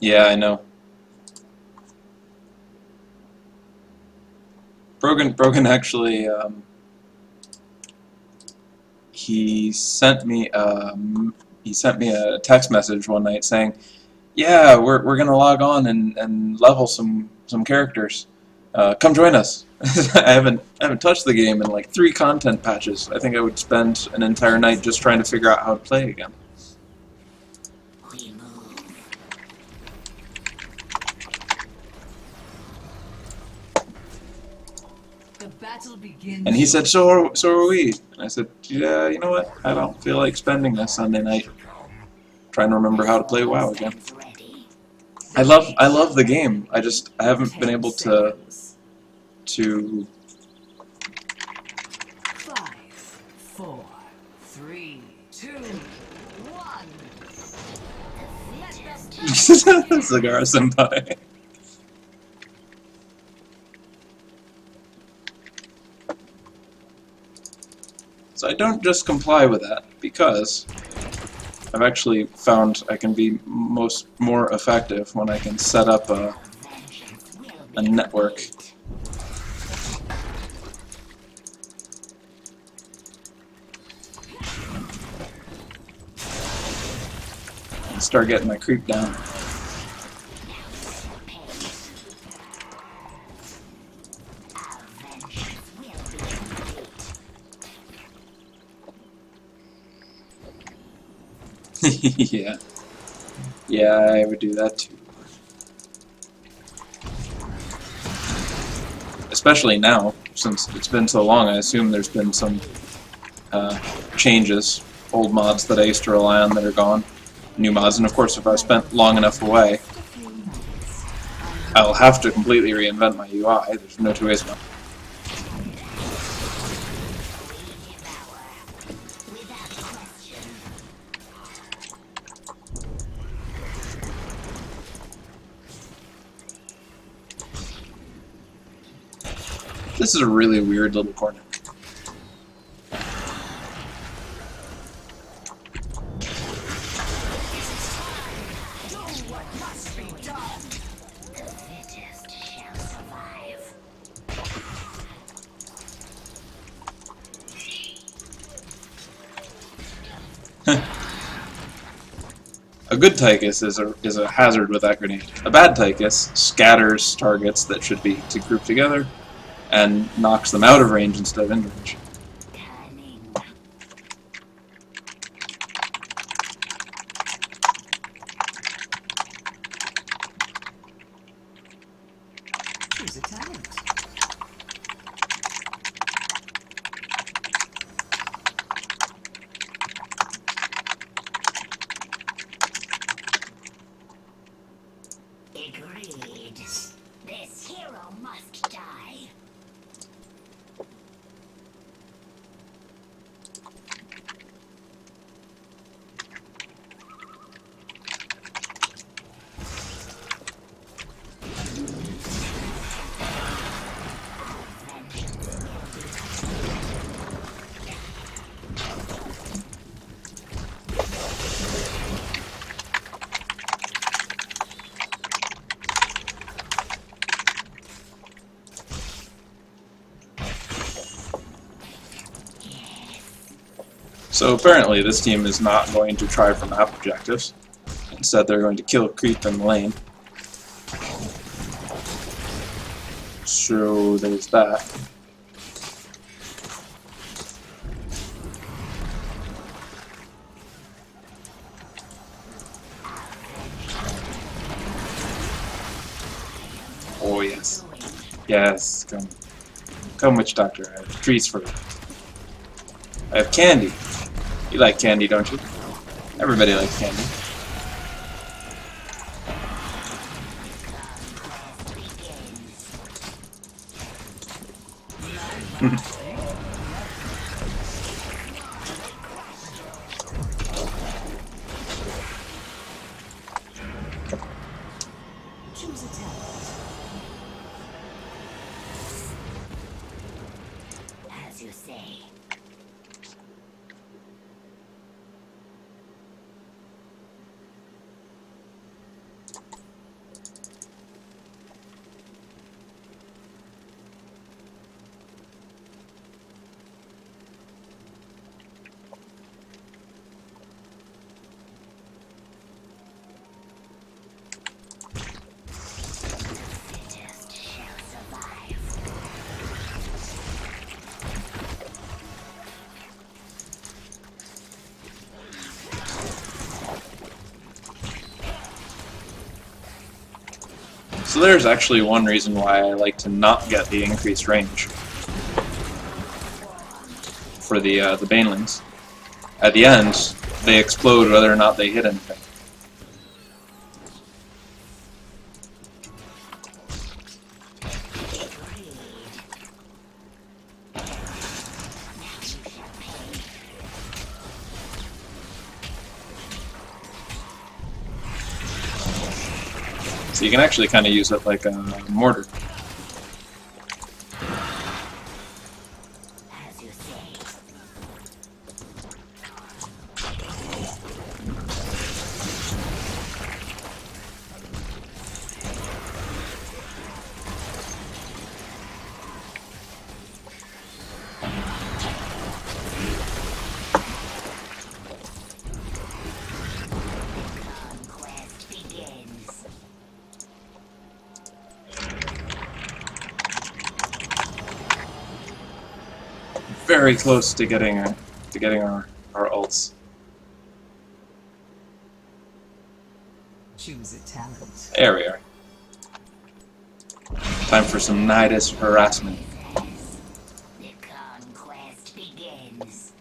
Yeah, I know. Brogan actually, he sent me a text message one night saying, "Yeah, we're gonna log on and level some characters. Come join us." I haven't touched the game in like 3 content patches. I think I would spend an entire night just trying to figure out how to play again. The battle begins. And he said, so are we. And I said, yeah, you know what? I don't feel like spending this Sunday night trying to remember how to play WoW again. I love the game. I haven't been able to 5, 4, 3, 2, 1. Zagara senpai. So I don't just comply with that because I've actually found I can be more effective when I can set up a network. And start getting my creep down. Yeah. Yeah, I would do that too. Especially now, since it's been so long, I assume there's been some changes. Old mods that I used to rely on that are gone. New mods, and of course if I've spent long enough away, I'll have to completely reinvent my UI. There's no two ways about it. This is a really weird little corner. A good Tychus is a hazard with that grenade. A bad Tychus scatters targets that should be grouped together and knocks them out of range instead of in range. Choose a talent. Agreed. This hero must die. So apparently this team is not going to try for map objectives. Instead they're going to kill creep in the lane. So there's that. Oh yes. Yes, come. Come, witch doctor. I have treats for you. I have candy. You like candy, don't you? Everybody likes candy. Choose a talent. As you say. So there's actually one reason why I like to not get the increased range for the banelings. At the end, they explode whether or not they hit anything. So you can actually kind of use it like a mortar. As you say. Conquest begins. Very close to getting our ults. Choose a talent. There we are. Time for some Nydus harassment. The conquest begins.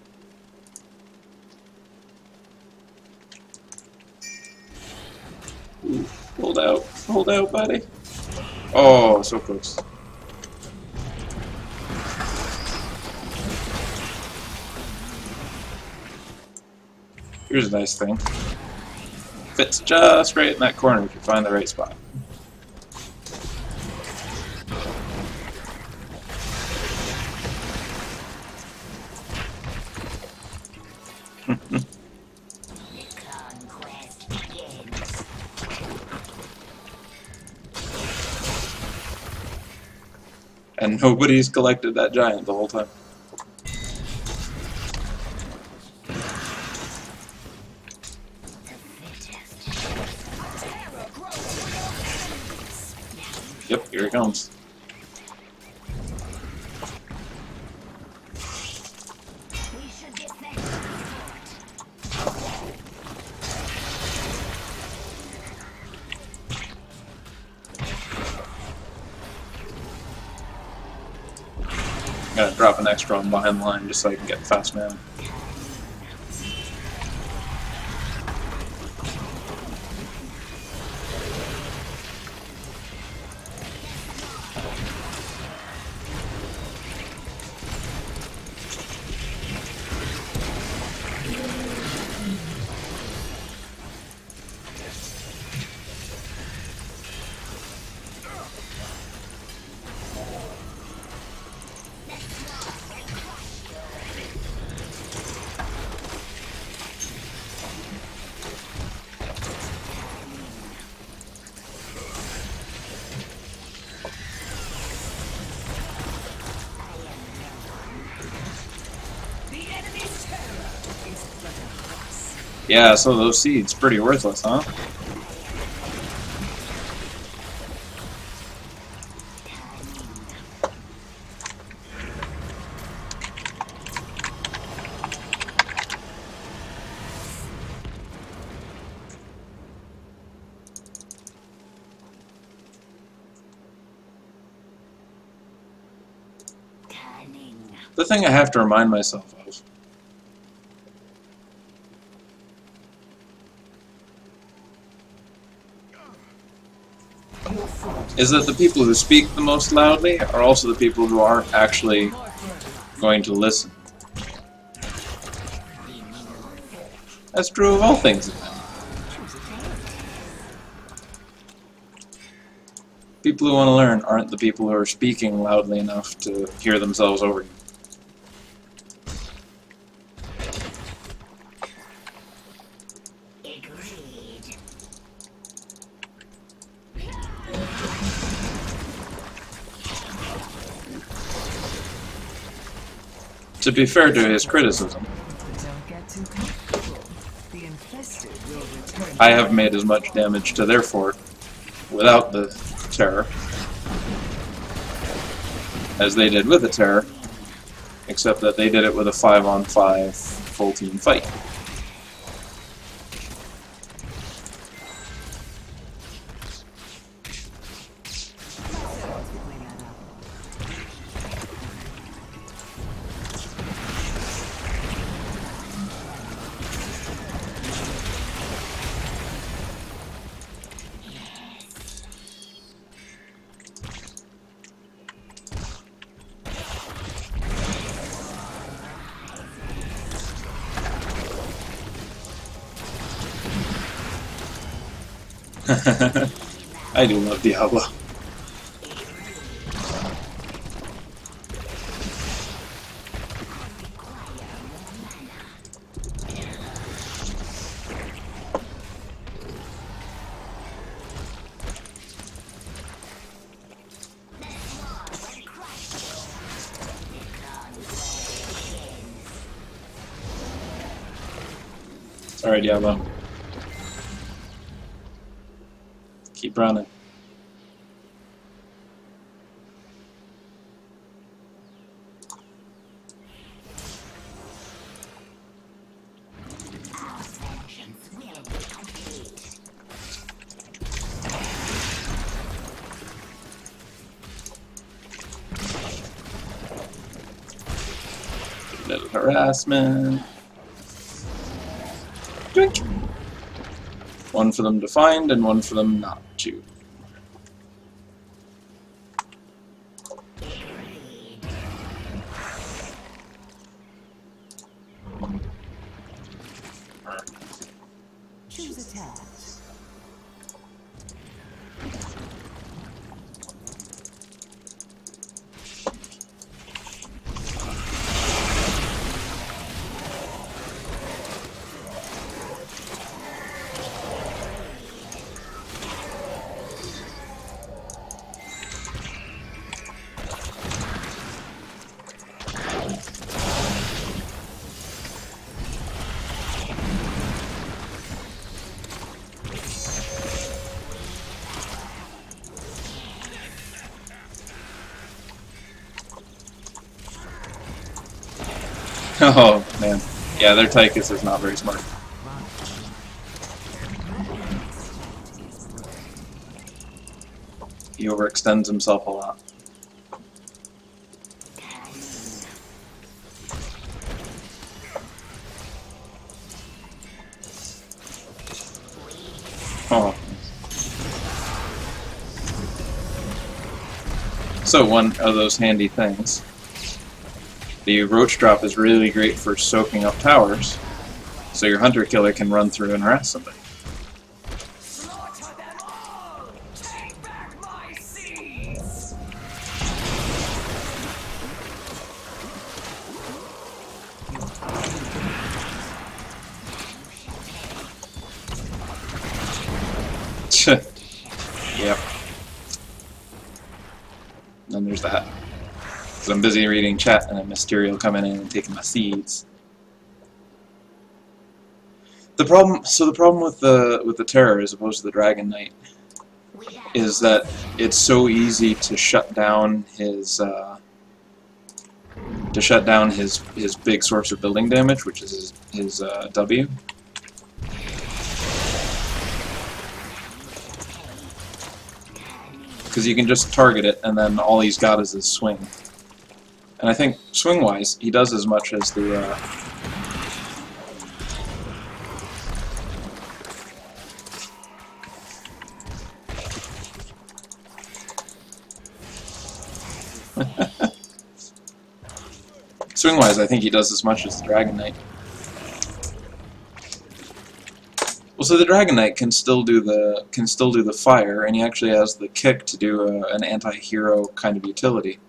Ooh, hold out, buddy. Oh, so close. Here's a nice thing. Fits just right in that corner if you find the right spot. The conquest begins. And nobody's collected that giant the whole time. The fittest. Yep, here it comes. We should defend the fort. I'm gonna drop an extra one behind the line just so I can get fast mana. The enemy's terror is but a husk. Yeah, so those seeds, pretty worthless, huh? Cunning. The thing I have to remind myself of Your fort is that the people who speak the most loudly are also the people who aren't actually more fertile. going to listen. That's true of all things in life. Choose a talent. People who want to learn aren't the people who are speaking loudly enough to hear themselves over you. Agreed. To be fair to his criticism, But don't get too comfortable. The infested will return. I have made as much damage to their fort without the terror as they did with the terror, except that they did it with a 5-on-5 full team fight. I do love Diablo. Sorry, Diablo. Keep running. Our vengeance will be complete. Little harassment. Drink. One for them to find and one for them not to. Choose attack. Oh, man. Yeah, their Tychus is not very smart. He overextends himself a lot. Oh. So one of those handy things. The roach drop is really great for soaking up towers, so your hunter killer can run through and harass somebody. Slaughter them all! Take back my seeds! Yep. Then there's that. Because I'm busy reading chat and a Mysterio coming in and taking my seeds. The problem with the Terror as opposed to the Dragon Knight is that it's so easy to shut down his big source of building damage, which is his W. Because you can just target it, and then all he's got is his swing. And I think, swing-wise, he does as much as the... Swing-wise, I think he does as much as the Dragon Knight. Well, so the Dragon Knight can still do the fire, and he actually has the kick to do an anti-hero kind of utility.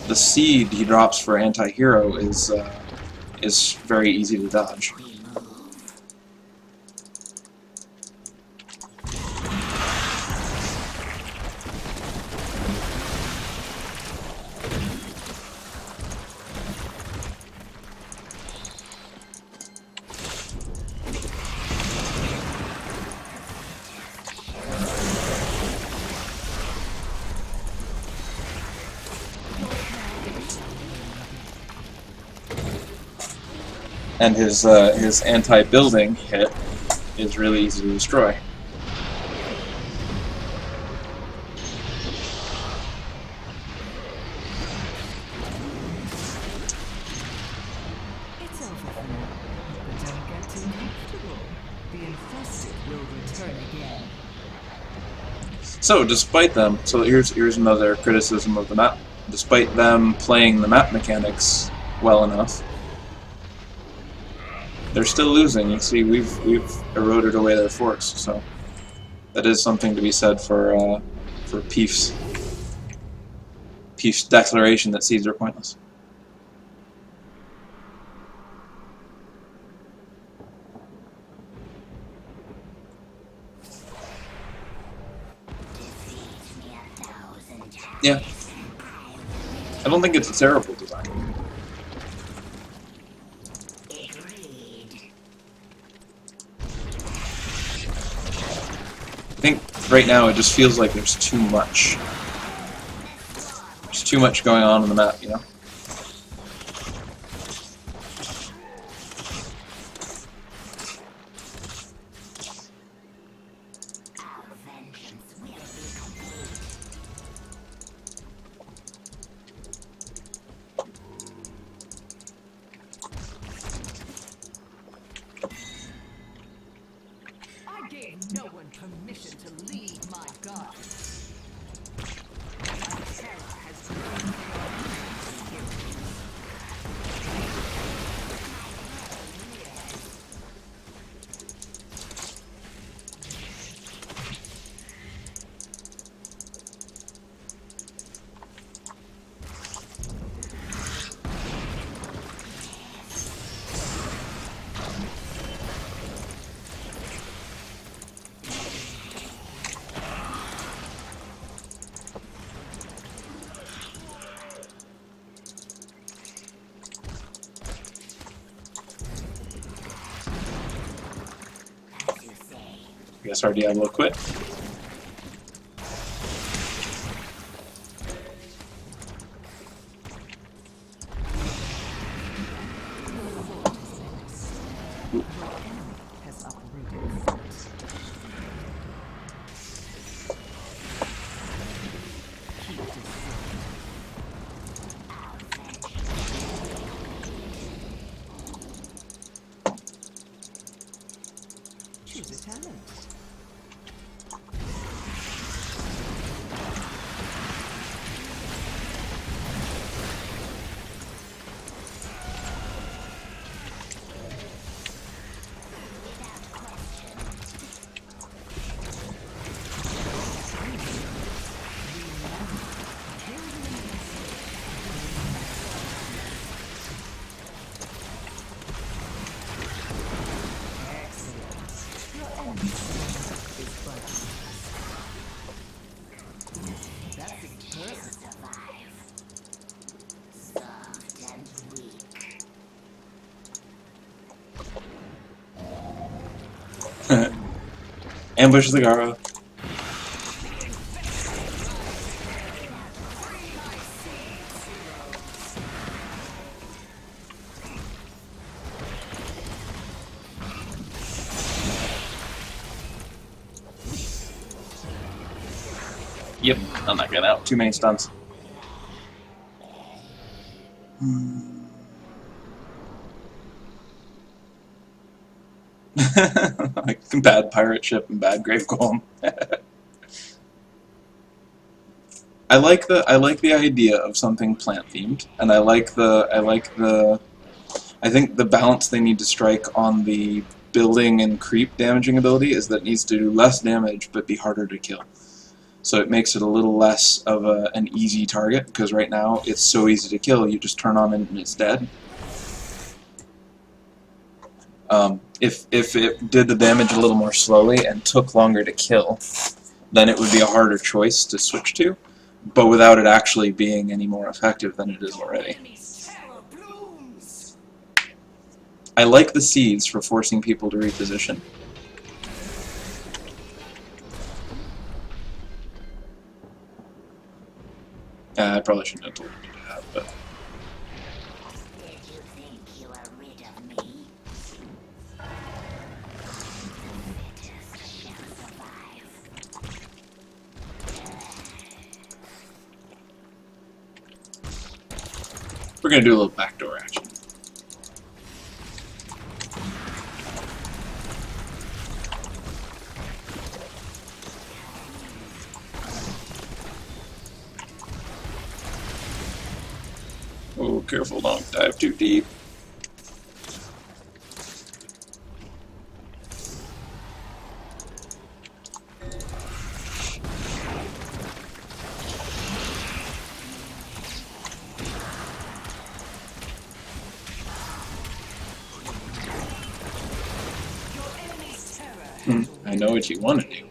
The seed he drops for anti-hero is very easy to dodge. And his anti-building hit is really easy to destroy. It's over for now, but don't get too comfortable. The infested will return again. So, despite them, so here's another criticism of the map. Despite them playing the map mechanics well enough, they're still losing. You see, we've eroded away their force. So That is something to be said for Peef's declaration that seeds are pointless. Yeah. I don't think it's a terrible design. I think right now it just feels like there's too much. There's too much going on the map, you know? I gave no one permission to leave my garden. My terror has grown I guess our Diablo quit. has uprooted force. Keep it safe. Choose a talent. Ambush Zagara. Yep, I'm not getting out. Too many stuns. Like bad pirate ship and bad grave golem. I like the idea of something plant themed, and I think the balance they need to strike on the building and creep damaging ability is that it needs to do less damage but be harder to kill. So it makes it a little less of an easy target, because right now it's so easy to kill, you just turn on it and it's dead. If it did the damage a little more slowly and took longer to kill, then it would be a harder choice to switch to, but without it actually being any more effective than it is already. I like the seeds for forcing people to reposition. I probably shouldn't have told you to do that, but... Did you think you were rid of me? The fittest shall survive. We're gonna do a little backdoor action. Oh, careful, don't dive too deep. I know what you want to do.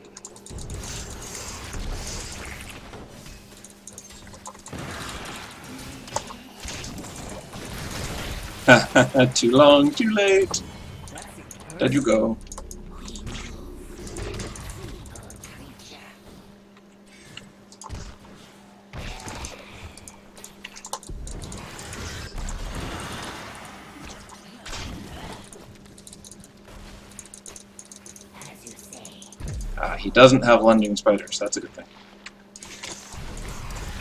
Too long, too late. There you go. He doesn't have lunging spiders. That's a good thing.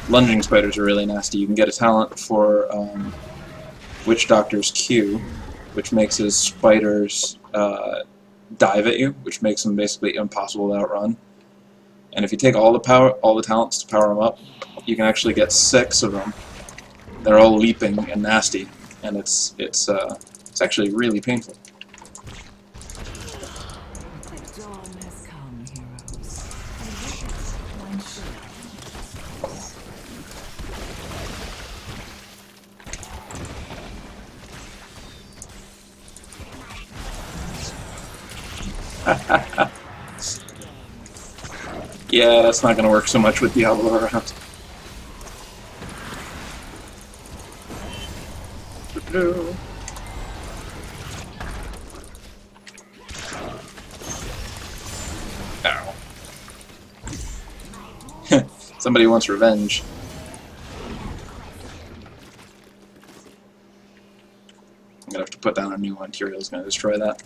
Lunging spiders are really nasty. You can get a talent for Witch Doctor's Q, which makes his spiders dive at you, which makes them basically impossible to outrun. And if you take all the talents to power them up, you can actually get 6 of them. They're all leaping and nasty, and it's actually really painful. The dawn has come, heroes. And with it, one should. Yeah, that's not going to work so much with Diablo around. No. Ow. Somebody wants revenge. I'm going to have to put down a new one. Tyrael's going to destroy that.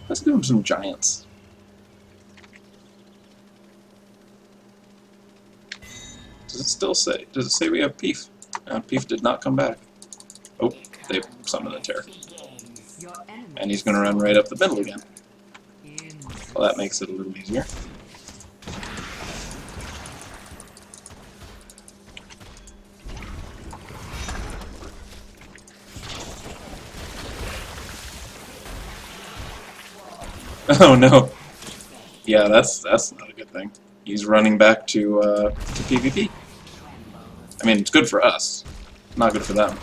Let's do some giants. Does it still say? Does it say we have Peef? Peef did not come back. Oh, they summoned the terror. And he's going to run right up the middle again. Well, that makes it a little easier. Oh no. Yeah, that's not a good thing. He's running back to PvP. I mean, it's good for us. Not good for them.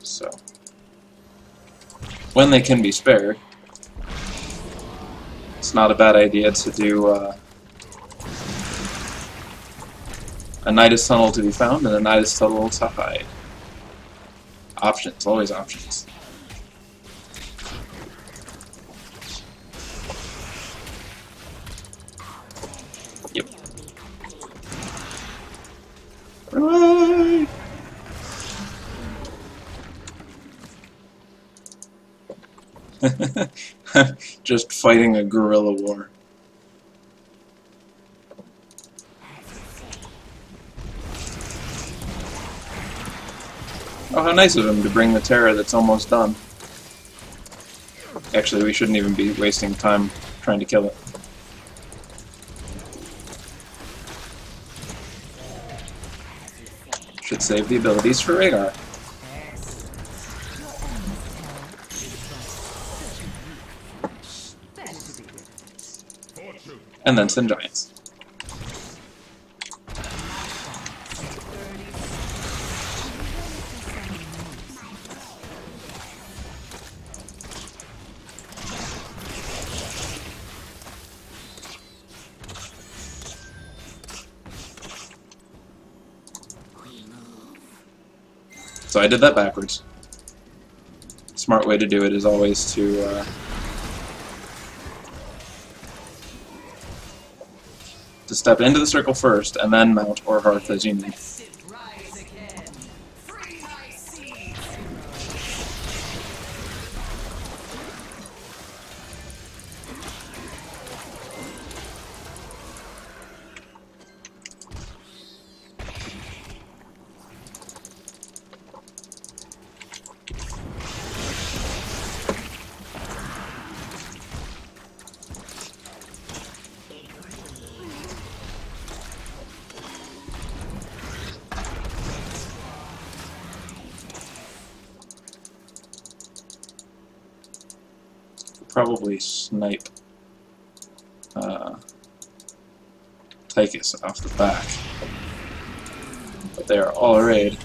So, when they can be spared, it's not a bad idea to do a Nydus tunnel to be found and a Nydus tunnel to hide. Options, always options. Yep. Right. Just fighting a guerrilla war. Oh, how nice of him to bring the terror that's almost done. Actually, we shouldn't even be wasting time trying to kill it. Should save the abilities for Rhaegar. And then send giants. So I did that backwards. Smart way to do it is always to step into the circle first, and then mount or hearth as you need. Probably snipe take us off the back. But they are all arrayed.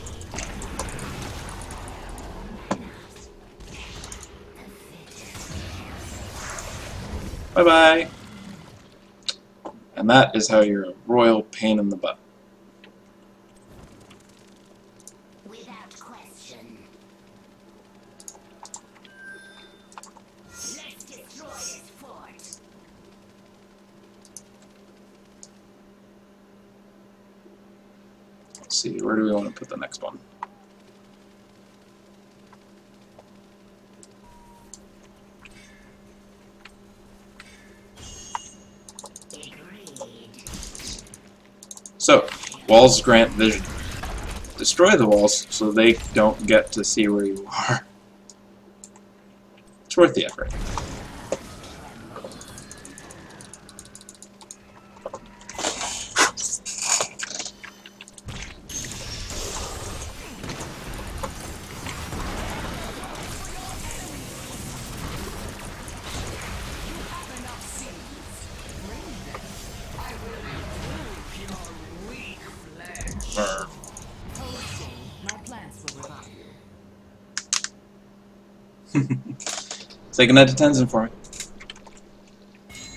Bye-bye! And that is how you're a royal pain in the butt. Without question. Let's destroy this fort. Let's see, where do we want to put the next one? Agreed. So, walls grant vision. Destroy the walls so they don't get to see where you are. It's worth the effort. Or My plans will revive you. take a knight to Tenzin for me.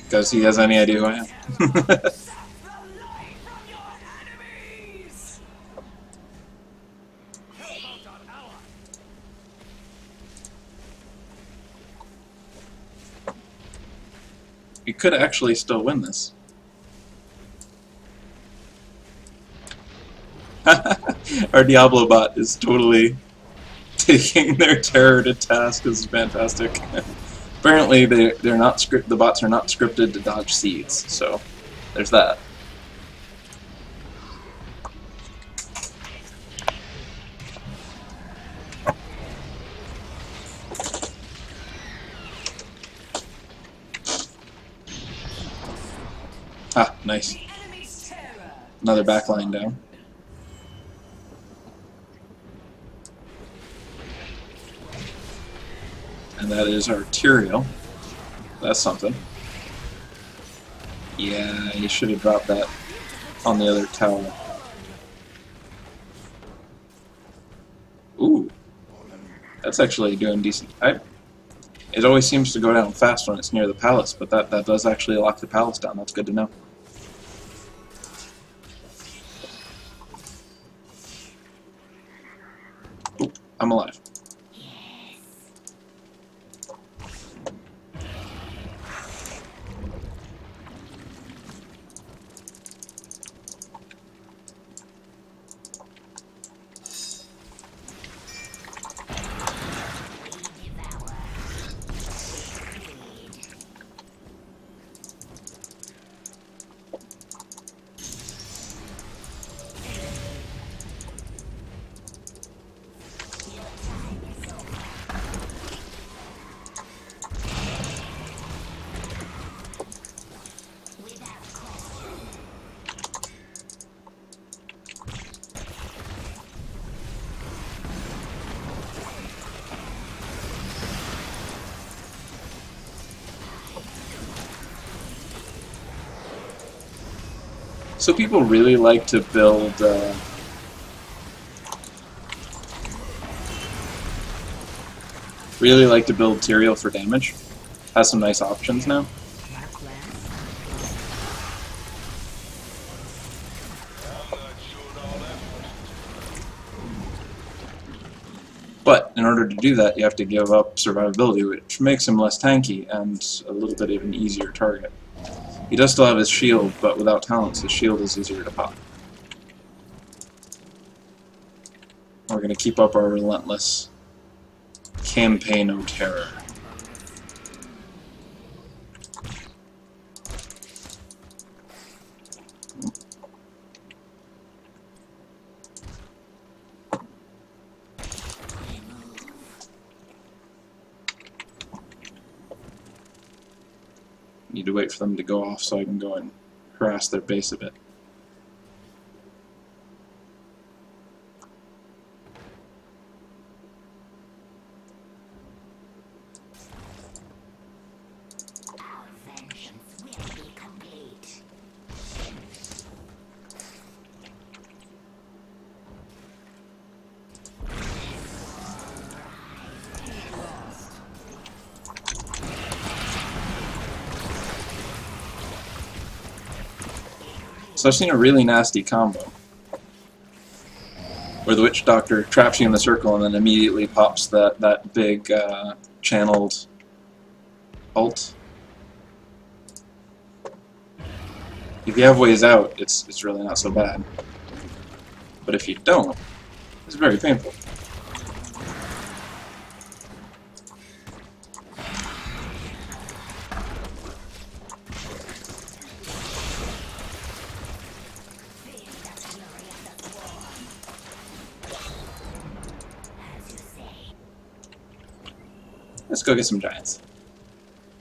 Because he has any idea who I am. You could actually still win this. Our Diablo bot is totally taking their terror to task. This is fantastic. Apparently, they're not the bots are not scripted to dodge seeds, so there's that. Ah, nice. Another backline down. And that is arterial. That's something. Yeah, you should have dropped that on the other tower. Ooh. That's actually doing decent. It always seems to go down fast when it's near the palace, but that does actually lock the palace down. That's good to know. Ooh, I'm alive. So people really like to build Tyrael for damage. Has some nice options now. But in order to do that, you have to give up survivability, which makes him less tanky and a little bit of an easier target. He does still have his shield, but without talents, his shield is easier to pop. We're going to keep up our relentless campaign of terror. Need to wait for them to go off so I can go and harass their base a bit. Our vengeance will be complete. So I've seen a really nasty combo where the Witch Doctor traps you in the circle and then immediately pops that big channeled ult. If you have ways out, it's really not so bad. But if you don't, it's very painful. Let's go get some giants.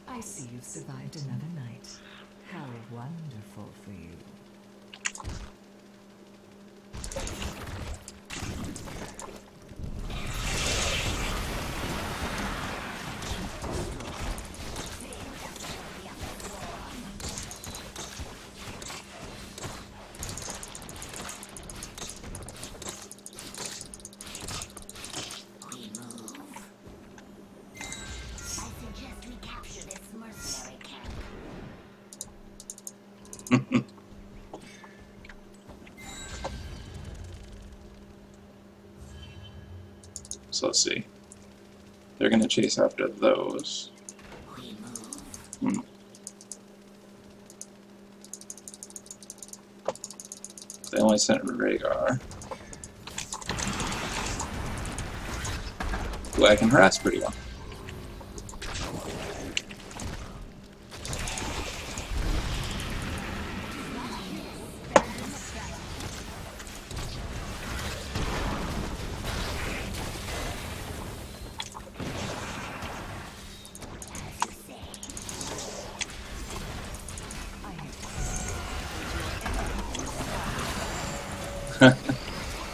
I see you've survived another night. How wonderful for you. So let's see. They're going to chase after those. They only sent Rhaegar, who I can harass pretty well.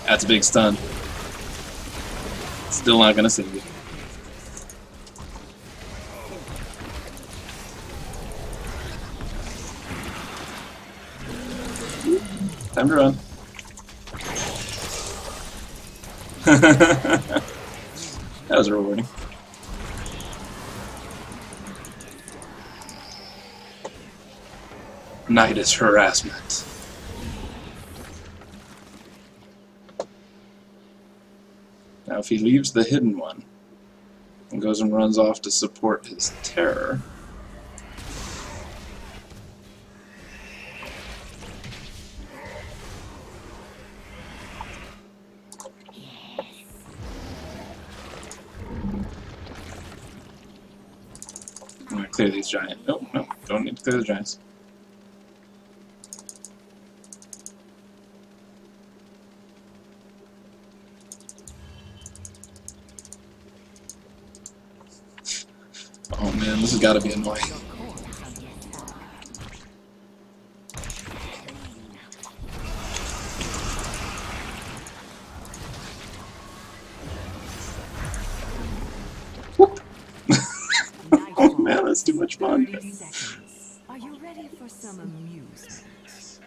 That's a big stun. Still not gonna save you. Time to run. That was rewarding. Nydus harassment. Now if he leaves the hidden one and goes and runs off to support his terror, I'm gonna clear these giants. Oh, no, don't need to clear the giants. Oh man, this has got to be annoying. Whoop. Oh man, that's too much fun. 30 seconds. Are you ready for some amusement?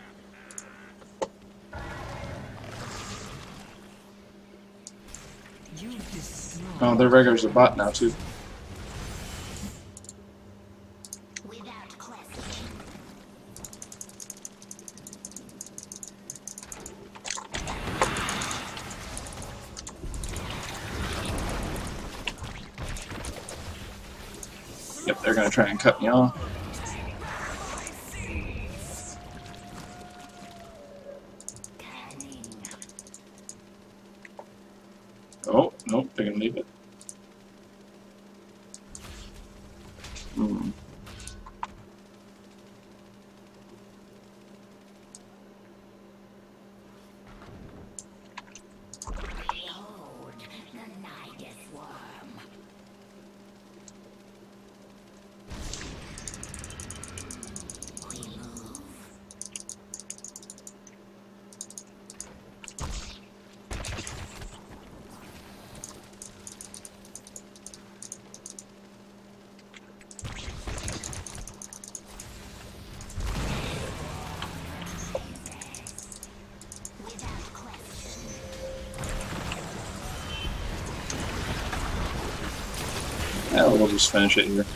You've destroyed. Oh, their Rhaegar's a bot now too. Without question. Yep, they're gonna try and cut me off. Oh, nope, they're gonna leave it. Hmm. Behold, the Nydus worm. We move. Without question. Yeah, we'll just finish it here.